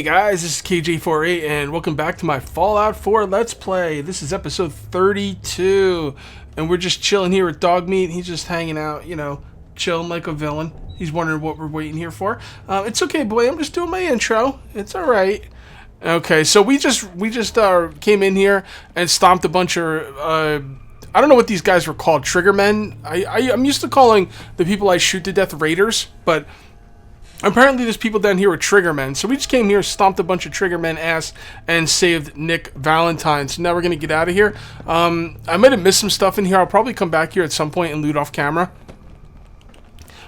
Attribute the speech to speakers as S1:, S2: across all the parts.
S1: Hey guys, this is KJ48 and welcome back to my Fallout 4 Let's Play. This is episode 32 and we're just chilling here with Dogmeat. He's just hanging out, you know, chilling like a villain. He's wondering what we're waiting here for. It's okay, boy. I'm just doing my intro. It's all right. Okay, so we just came in here and stomped a bunch of I don't know what these guys were called, triggermen. I'm used to calling the people I shoot to death raiders, but apparently there's people down here with triggermen. So we just came here, stomped a bunch of triggermen ass, and saved Nick Valentine. So now we're gonna get out of here. I might have missed some stuff in here. I'll probably come back here at some point and loot off camera.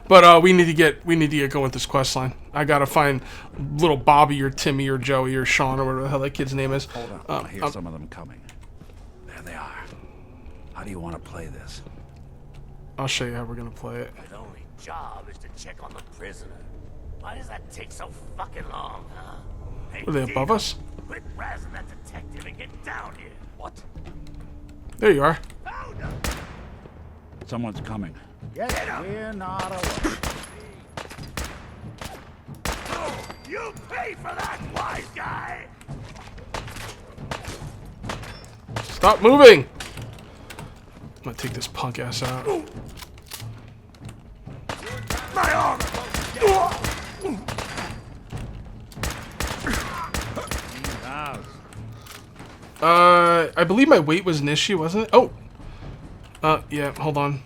S1: But we need to get going with this quest line. I gotta find little Bobby or Timmy or Joey or Shaun or whatever the hell that kid's name is.
S2: Hold on, I hear some of them coming. There they are. How do you want to play this?
S1: I'll show you how we're gonna play it.
S3: My only job is to check on the prisoner. Why does that take so fucking long, huh? Hey,
S1: Are they above us?
S3: Quit razzing that detective and get down here. What?
S1: There you are.
S3: Found him.
S2: Someone's coming.
S3: Get him.
S2: We're not alone.
S3: Oh, you pay for that, wise guy.
S1: Stop moving! I'm gonna take this punk ass out.
S3: My arm.
S1: I believe my weight was an issue, wasn't it? Oh! Yeah, hold on.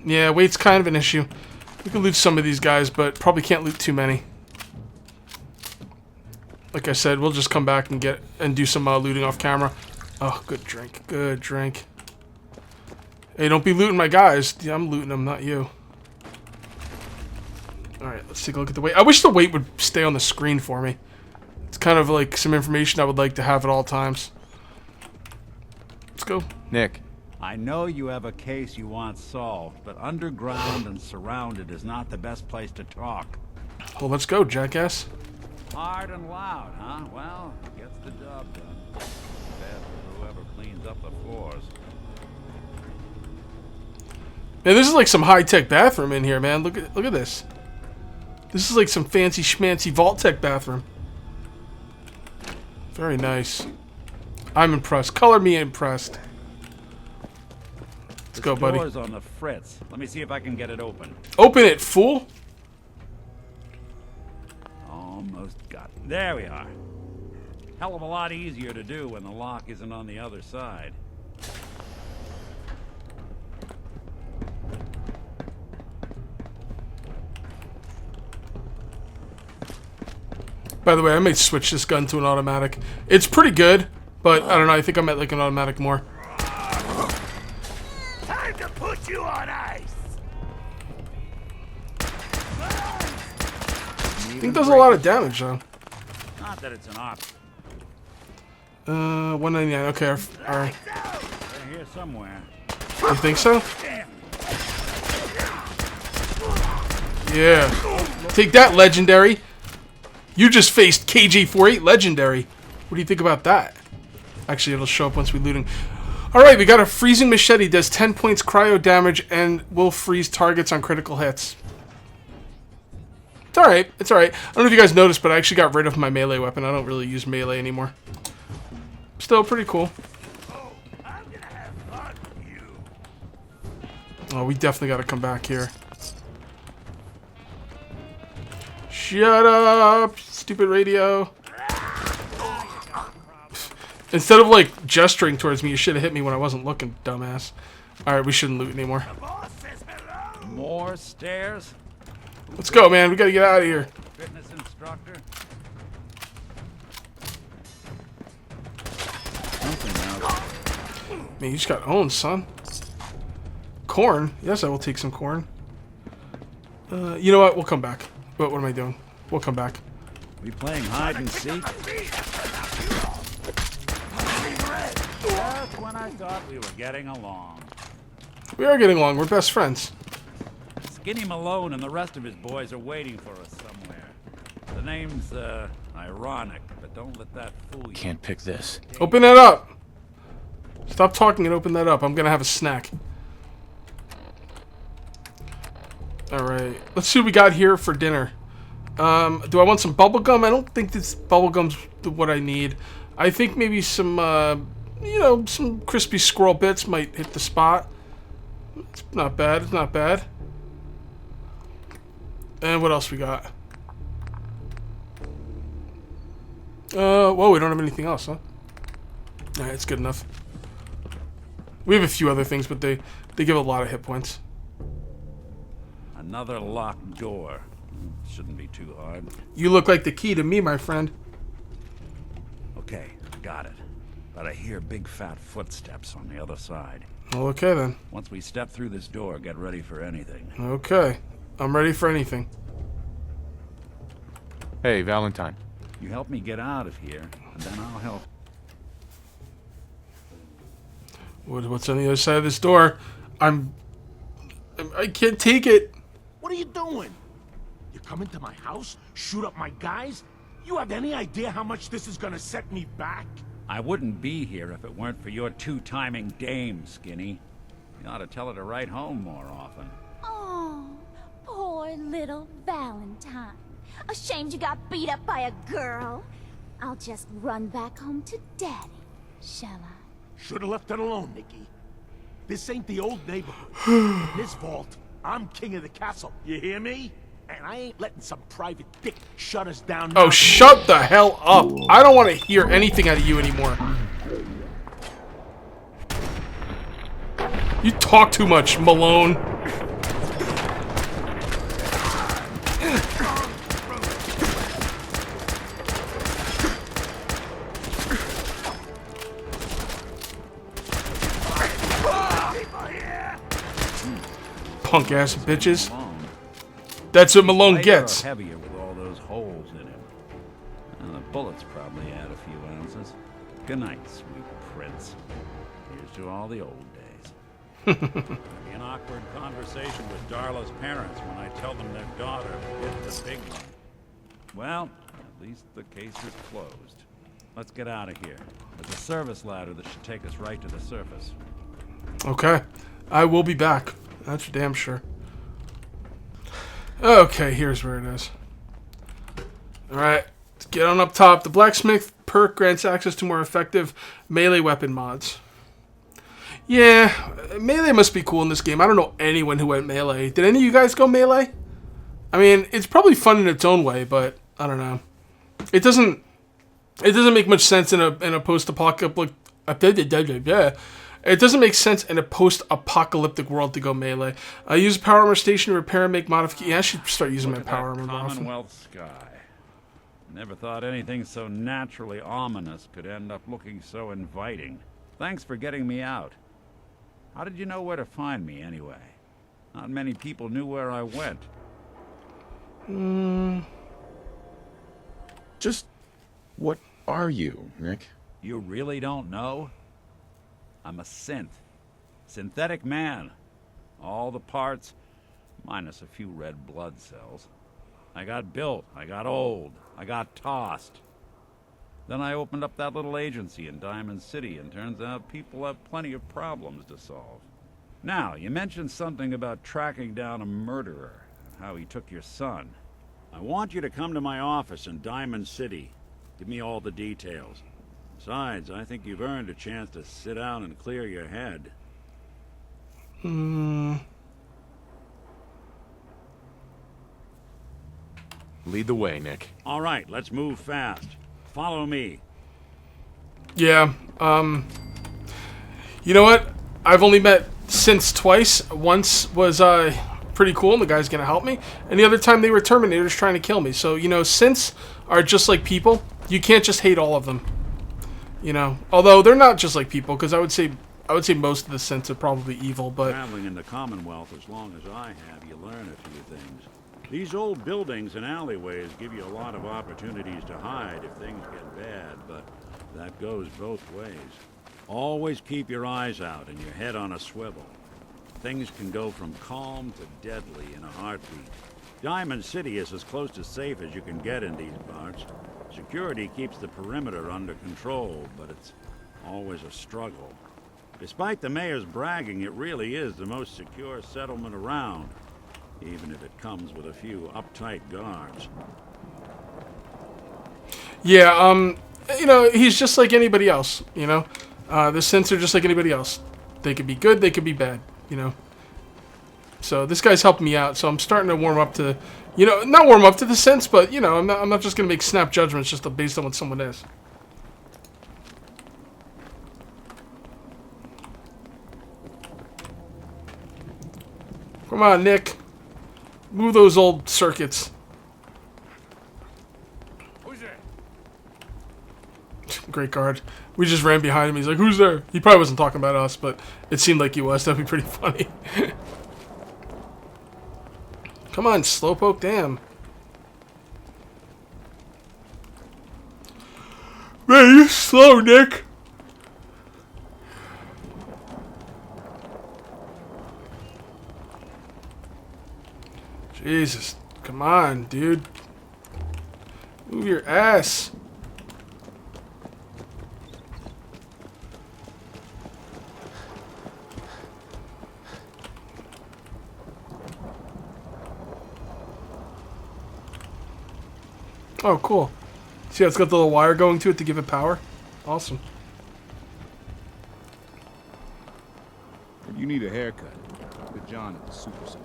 S1: Yeah, weight's kind of an issue. We can loot some of these guys, but probably can't loot too many. Like I said, we'll just come back and do some looting off camera. Oh, good drink. Good drink. Hey, don't be looting my guys. Yeah, I'm looting them, not you. Alright, let's take a look at the weight. I wish the weight would stay on the screen for me. It's kind of like some information I would like to have at all times. Let's go.
S4: Nick.
S2: I know you have a case you want solved, but underground and surrounded is not the best place to talk.
S1: Well, let's go, jackass.
S2: Hard and loud, huh? Well, gets the job done. Bad for whoever cleans up the floors.
S1: Man, this is like some high-tech bathroom in here, man. Look at this. This is like some fancy schmancy Vault-Tech bathroom. Very nice. I'm impressed. Color me impressed. Let's go, buddy.
S2: Door's on the fritz. Let me see if I can get it open.
S1: Open it, fool.
S2: Almost got it. There we are. Hell of a lot easier to do when the lock isn't on the other side.
S1: By the way, I may switch this gun to an automatic. It's pretty good, but I don't know. I think I'm at like an automatic more.
S3: Time to put you on ice.
S1: I think does a lot of damage though.
S2: Not that it's an option.
S1: 199. Okay, alright.
S2: They're here somewhere.
S1: You think so? Yeah. Take that, legendary. You just faced KJ48 legendary. What do you think about that? Actually, it'll show up once we looting. Alright, we got a freezing machete. Does 10 points cryo damage and will freeze targets on critical hits. It's alright. It's alright. I don't know if you guys noticed, but I actually got rid of my melee weapon. I don't really use melee anymore. Still pretty cool.
S3: Oh, I'm gonna have fun with you.
S1: Oh, we definitely got to come back here. Shut up, stupid radio. Instead of like gesturing towards me, you should have hit me when I wasn't looking, dumbass. Alright, we shouldn't loot anymore.
S3: The boss says hello.
S2: More stairs?
S1: Let's go, man. We gotta get out of here.
S2: Fitness instructor? Something else.
S1: Man, you just got owned, son. Corn? Yes, I will take some corn. You know what? We'll come back. What am I doing? We'll come back.
S2: We playing hide and seek? Just when I thought we were getting along.
S1: We are getting along. We're best friends.
S2: Skinny Malone and the rest of his boys are waiting for us somewhere. The name's, ironic, but don't let that fool you.
S4: Can't pick this.
S1: Open that up. Stop talking and open that up. I'm gonna have a snack. Alright. Let's see what we got here for dinner. Do I want some bubble gum? I don't think this bubble gum's what I need. I think maybe some, you know, some crispy squirrel bits might hit the spot. It's not bad. It's not bad. And what else we got? Whoa, we don't have anything else, huh? Alright, it's good enough. We have a few other things, but they give a lot of hit points.
S2: Another locked door. Shouldn't be too hard.
S1: You look like the key to me, my friend.
S2: Okay, I got it. But I hear big fat footsteps on the other side.
S1: Well, okay then.
S2: Once we step through this door, get ready for anything.
S1: Okay. I'm ready for anything.
S4: Hey, Valentine.
S2: You help me get out of here, and then I'll help.
S1: What's on the other side of this door? I can't take it.
S3: What are you doing? You come into my house, shoot up my guys? You have any idea how much this is gonna set me back?
S2: I wouldn't be here if it weren't for your two-timing dame, Skinny. You ought to tell her to write home more often.
S5: Oh, poor little Valentine. Ashamed you got beat up by a girl. I'll just run back home to Daddy, shall I?
S3: Should've left it alone, Nikki. This ain't the old neighborhood. In this vault, I'm king of the castle. You hear me? And I ain't letting some private dick shut us down now.
S1: Oh, shut the hell up. I don't want to hear anything out of you anymore. You talk too much, Malone. Punk ass bitches. That's what Malone gets.
S2: Heavier with all those holes in him. And the bullets probably add a few ounces. Good night, sweet prince. Here's to all the old days. Be an awkward conversation with Darla's parents when I tell them their daughter hit the big one. Well, at least the case is closed. Let's get out of here. There's a service ladder that should take us right to the surface.
S1: Okay. I will be back. That's for damn sure. Okay, here's where it is. Alright, let's get on up top. The blacksmith perk grants access to more effective melee weapon mods. Yeah, melee must be cool in this game. I don't know anyone who went melee. Did any of you guys go melee? I mean, it's probably fun in its own way, but I don't know. It doesn't make much sense in a post-apocalyptic. It doesn't make sense in a post-apocalyptic world to go melee. I use a power armor station to repair and make modifications. Yeah, I should start using my power armor more often.
S2: Commonwealth sky. Never thought anything so naturally ominous could end up looking so inviting. Thanks for getting me out. How did you know where to find me, anyway? Not many people knew where I went.
S4: Just what are you, Nick?
S2: You really don't know? I'm a synth. Synthetic man. All the parts, minus a few red blood cells. I got built, I got old, I got tossed. Then I opened up that little agency in Diamond City, and turns out people have plenty of problems to solve. Now, you mentioned something about tracking down a murderer, and how he took your son. I want you to come to my office in Diamond City. Give me all the details. Besides, I think you've earned a chance to sit down and clear your head.
S4: Lead the way, Nick.
S2: All right, let's move fast. Follow me.
S1: Yeah, you know what? I've only met synths twice. Once was pretty cool, and the guy's gonna help me. And the other time they were Terminators trying to kill me. So, you know, synths are just like people. You can't just hate all of them. You know, although they're not just like people, because I would say most of the synths are probably evil, but
S2: Traveling in the Commonwealth as long as I have, you learn a few things. These old buildings and alleyways give you a lot of opportunities to hide if things get bad, but that goes both ways. Always keep your eyes out and your head on a swivel. Things can go from calm to deadly in a heartbeat. Diamond City is as close to safe as you can get in these parts. Security keeps the perimeter under control, but it's always a struggle. Despite the mayor's bragging, it really is the most secure settlement around, even if it comes with a few uptight guards.
S1: Yeah, you know, he's just like anybody else, you know? The synths are just like anybody else. They could be good, they could be bad, you know? So this guy's helping me out, so I'm starting to warm up to, you know, not warm up to the synths, but, you know, I'm not just going to make snap judgments just based on what someone is. Come on, Nick. Move those old circuits.
S2: Who's there?
S1: Great guard. We just ran behind him. He's like, who's there? He probably wasn't talking about us, but it seemed like he was. That'd be pretty funny. Come on, Slowpoke, damn. Man, you're slow, Nick. Jesus. Come on, dude. Move your ass. Oh, cool. See how it's got the little wire going to it to give it power? Awesome.
S6: You need a haircut. With John at the super salon.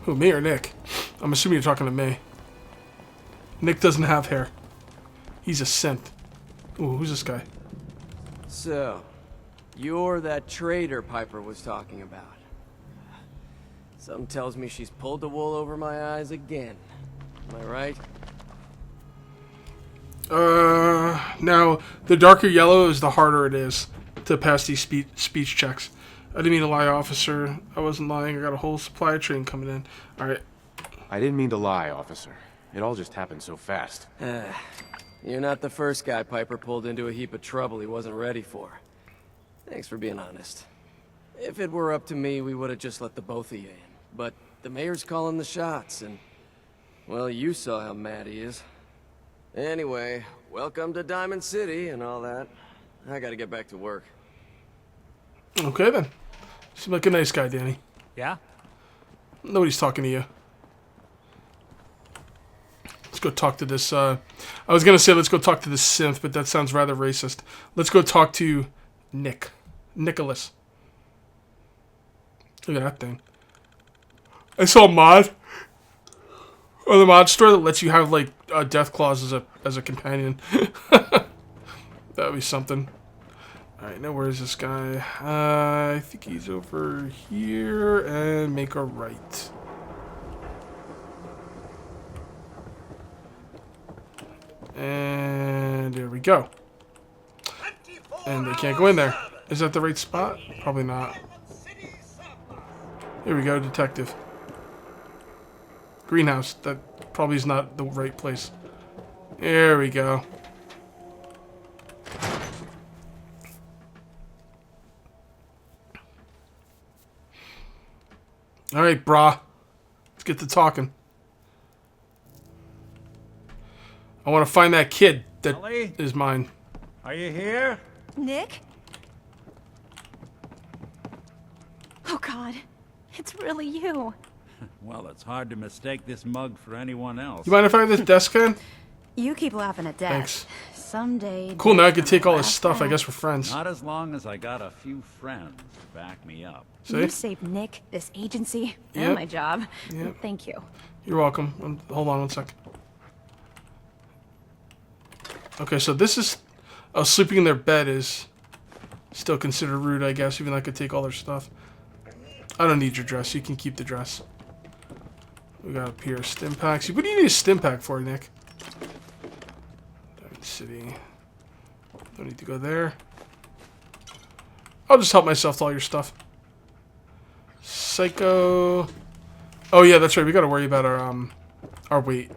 S1: Who, me or Nick? I'm assuming you're talking to me. Nick doesn't have hair. He's a synth. Ooh, who's this guy?
S7: So, you're that traitor Piper was talking about. Something tells me she's pulled the wool over my eyes again. Am I right?
S1: Now, the darker yellow is the harder it is to pass these speech checks. I didn't mean to lie, officer. I wasn't lying. I got a whole supply train coming in. Alright.
S4: I didn't mean to lie, officer. It all just happened so fast.
S7: You're not the first guy Piper pulled into a heap of trouble he wasn't ready for. Thanks for being honest. If it were up to me, we would have just let the both of you in. But the mayor's calling the shots, and... well, you saw how mad he is. Anyway, welcome to Diamond City and all that. I gotta get back to work.
S1: Okay, then. Seems like a nice guy, Danny.
S2: Yeah?
S1: Nobody's talking to you. Let's go talk to this, I was gonna say let's go talk to this synth, but that sounds rather racist. Let's go talk to Nick. Nicholas. Look at that thing. I saw a mod. Or the mod store that lets you have, like, death claws as a companion. That would be something. Alright, now where is this guy? I think he's over here, and make a right. And there we go. And they can't go in there. Is that the right spot? Probably not. Here we go, detective. Greenhouse. That probably is not the right place. There we go. Alright, brah. Let's get to talking. I want to find that kid that
S2: Ellie?
S1: is mine.
S2: Are you here?
S5: Nick? Oh, God. It's really you.
S2: Well, it's hard to mistake this mug for anyone else.
S1: You mind if I have this desk fan?
S8: You keep laughing at Dad.
S1: Thanks.
S8: Someday.
S1: Cool, now I can
S8: Dad's
S1: take
S8: gonna
S1: all his
S8: laugh
S1: stuff. I
S8: back.
S1: guess we're friends.
S2: Not as long as I got a few friends to back me up.
S1: See?
S8: You saved Nick, this agency,
S1: Yep.
S8: and my job.
S1: Yep.
S8: Thank you.
S1: You're welcome. Hold on one sec. Okay, so this is... Oh, sleeping in their bed is still considered rude, I guess, even though I could take all their stuff. I don't need your dress. You can keep the dress. We got up here stim packs. What do you need a stim pack for, Nick? Diamond City. Don't need to go there. I'll just help myself to all your stuff. Psycho. Oh yeah, that's right. We got to worry about our weight.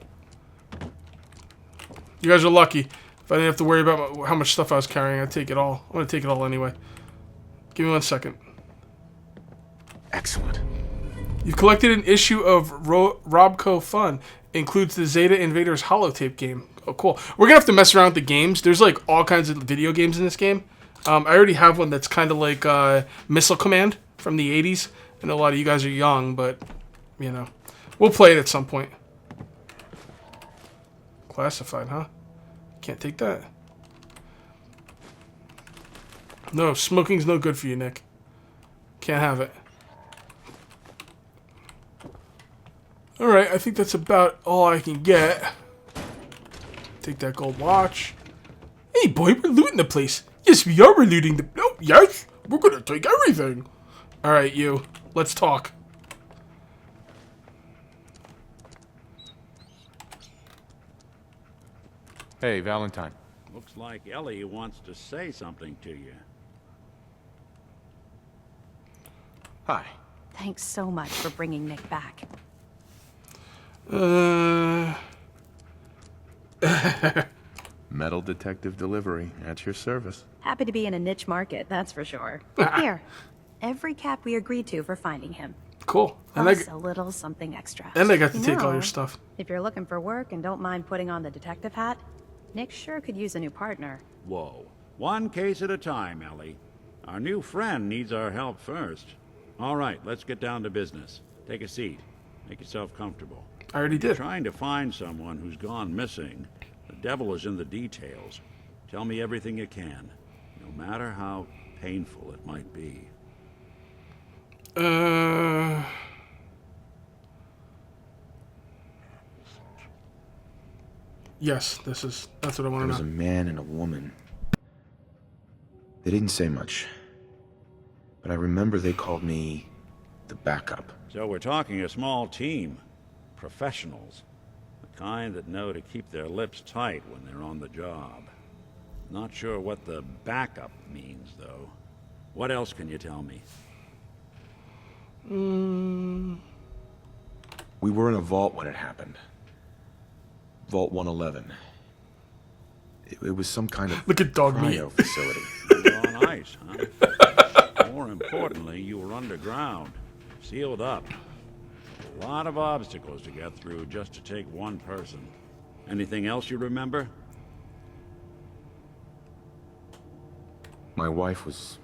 S1: You guys are lucky. If I didn't have to worry about how much stuff I was carrying, I'd take it all. I'm gonna take it all anyway. Give me 1 second.
S4: Excellent.
S1: You've collected an issue of Robco Fun. Includes the Zeta Invaders holotape game. Oh, cool. We're gonna have to mess around with the games. There's like all kinds of video games in this game. I already have one that's kind of like Missile Command from the 80s. I know a lot of you guys are young, but, you know. We'll play it at some point. Classified, huh? Can't take that. No, smoking's no good for you, Nick. Can't have it. Alright, I think that's about all I can get. Take that gold watch. Hey, boy, we're looting the place. Yes, we are. We're looting the... Oh, yes. We're gonna take everything. Alright, you. Let's talk.
S4: Hey, Valentine.
S2: Looks like Ellie wants to say something to you.
S4: Hi.
S8: Thanks so much for bringing Nick back.
S4: Metal detective delivery at your service.
S8: Happy to be in a niche market, that's for sure. Here, every cap we agreed to for finding him.
S1: Cool.
S8: Plus a little something extra.
S1: And I got to
S8: You
S1: take all
S8: know,
S1: your stuff.
S8: If you're looking for work and don't mind putting on the detective hat, Nick sure could use a new partner.
S2: Whoa. One case at a time, Ellie. Our new friend needs our help first. All right, let's get down to business. Take a seat. Make yourself comfortable.
S1: I already did.
S2: Trying to find someone who's gone missing. The devil is in the details. Tell me everything you can, no matter how painful it might be.
S1: Yes, that's what I want
S4: There was
S1: to
S4: a
S1: know.
S4: man and a woman. They didn't say much. But I remember they called me the backup.
S2: So we're talking a small team. Professionals. The kind that know to keep their lips tight when they're on the job. Not sure what the backup means, though. What else can you tell me?
S4: We were in a vault when it happened. Vault 111. It was some kind of
S1: Look at dog meat.
S4: cryo facility.
S2: You were on ice, huh? More importantly, you were underground. Sealed up. A lot of obstacles to get through just to take one person. Anything else you remember?
S4: My wife was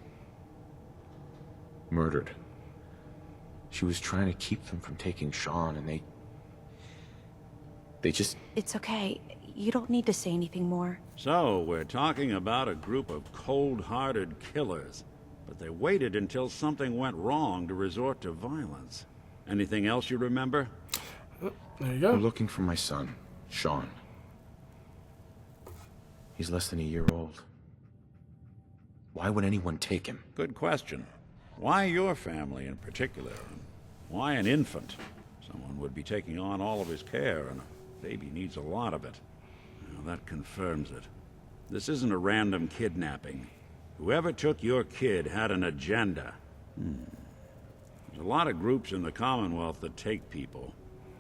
S4: murdered. She was trying to keep them from taking Shaun, and they just...
S8: It's okay. You don't need to say anything more.
S2: So, we're talking about a group of cold-hearted killers. But they waited until something went wrong to resort to violence. Anything else you remember?
S1: There you
S4: I'm
S1: go.
S4: looking for my son, Shaun. He's less than a year old. Why would anyone take him?
S2: Good question. Why your family in particular? Why an infant? Someone would be taking on all of his care, and a baby needs a lot of it. Well, that confirms it. This isn't a random kidnapping. Whoever took your kid had an agenda. There's a lot of groups in the Commonwealth that take people.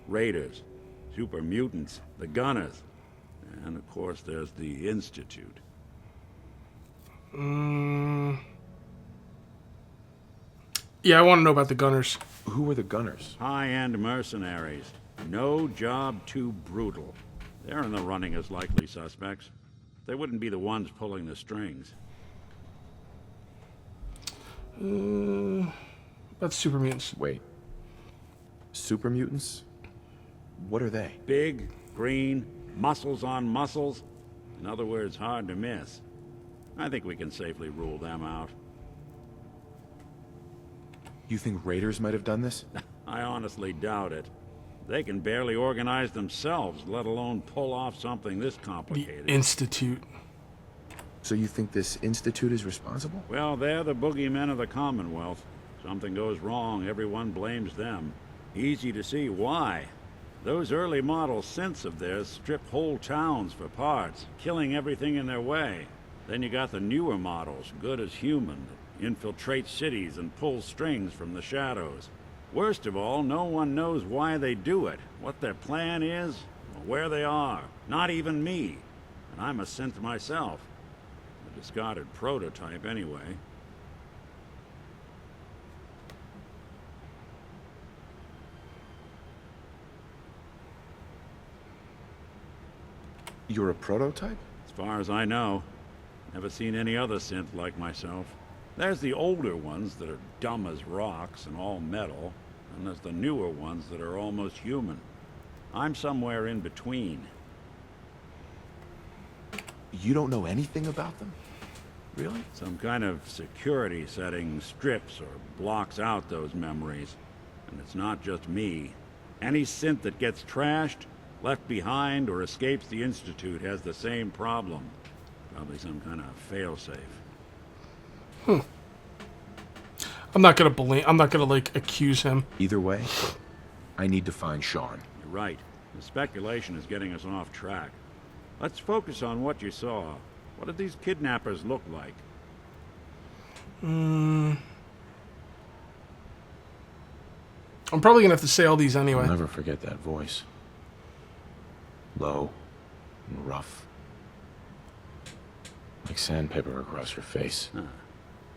S2: Raiders, super mutants, the Gunners, and of course there's the Institute.
S1: Yeah, I want to know about the Gunners.
S4: Who were the Gunners?
S2: High-end mercenaries. No job too brutal. They're in the running as likely suspects. They wouldn't be the ones pulling the strings.
S1: About super mutants.
S4: Wait. Super mutants? What are they?
S2: Big, green, muscles on muscles. In other words, hard to miss. I think we can safely rule them out.
S4: You think raiders might have done this?
S2: I honestly doubt it. They can barely organize themselves, let alone pull off something this
S1: The
S2: complicated.
S1: Institute.
S4: So you think this institute is responsible?
S2: Well, they're the boogeymen of the Commonwealth. Something goes wrong, everyone blames them. Easy to see why. Those early model synths of theirs strip whole towns for parts, killing everything in their way. Then you got the newer models, good as human, that infiltrate cities and pull strings from the shadows. Worst of all, no one knows why they do it, what their plan is, or where they are. Not even me. And I'm a synth myself. A discarded prototype, anyway.
S4: You're a prototype?
S2: As far as I know. Never seen any other synth like myself. There's the older ones that are dumb as rocks and all metal, and there's the newer ones that are almost human. I'm somewhere in between.
S4: You don't know anything about them? Really?
S2: Some kind of security setting strips or blocks out those memories. And it's not just me. Any synth that gets trashed, left behind, or escapes the Institute has the same problem. Probably some kind of failsafe.
S1: I'm not gonna like accuse him.
S4: Either way, I need to find Shaun.
S2: You're right. The speculation is getting us off track. Let's focus on what you saw. What did these kidnappers look like?
S1: I'm probably gonna have to say all these anyway.
S4: I'll never forget that voice. Low and rough. Like sandpaper across your face.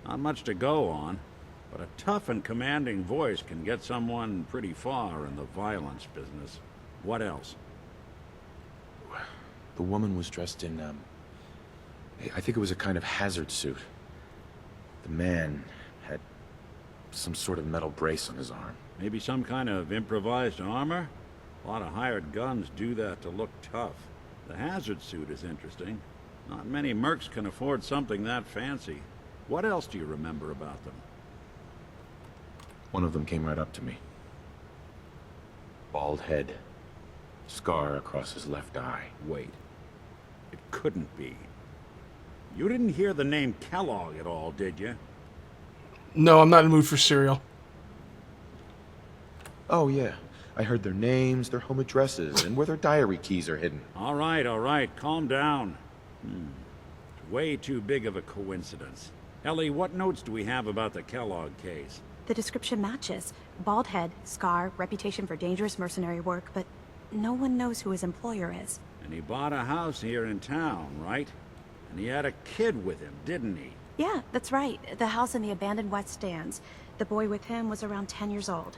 S2: Not much to go on, but a tough and commanding voice can get someone pretty far in the violence business. What else?
S4: The woman was dressed in, I think it was a kind of hazard suit. The man had some sort of metal brace on his arm.
S2: Maybe some kind of improvised armor? A lot of hired guns do that to look tough. The hazard suit is interesting. Not many mercs can afford something that fancy. What else do you remember about them?
S4: One of them came right up to me. Bald head. Scar across his left eye.
S2: Wait. It couldn't be. You didn't hear the name Kellogg at all, did you?
S1: No, I'm not in the mood for cereal.
S4: Oh, yeah. I heard their names, their home addresses, and where their diary keys are hidden.
S2: All right. Calm down. It's way too big of a coincidence. Ellie, what notes do we have about the Kellogg case?
S8: The description matches. Bald head, scar, reputation for dangerous mercenary work, but no one knows who his employer is.
S2: And he bought a house here in town, right? And he had a kid with him, didn't he?
S8: Yeah, that's right. The house in the abandoned West Stands. The boy with him was around 10 years old.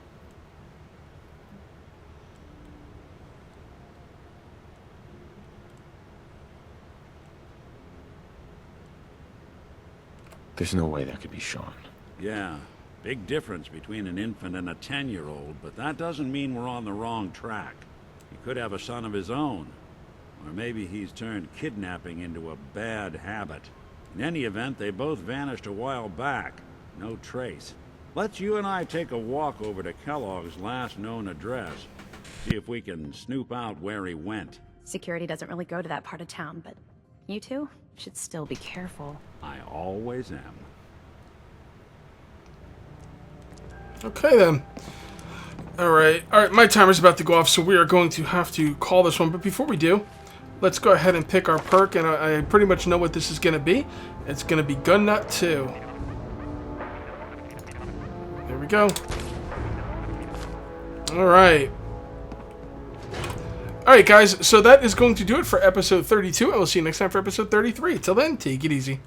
S4: There's no way that could be Shaun.
S2: Yeah, big difference between an infant and a 10-year-old, but that doesn't mean we're on the wrong track. He could have a son of his own. Or maybe he's turned kidnapping into a bad habit. In any event, they both vanished a while back. No trace. Let's you and I take a walk over to Kellogg's last known address. See if we can snoop out where he went.
S8: Security doesn't really go to that part of town, but you two should still be careful.
S2: I always am.
S1: Okay then. Alright, my timer's about to go off, so we are going to have to call this one. But before we do, let's go ahead and pick our perk, and I pretty much know what this is going to be. It's going to be Gun Nut 2. There we go. Alright. Alright guys, so that is going to do it for episode 32, and we'll see you next time for episode 33. Till then, take it easy.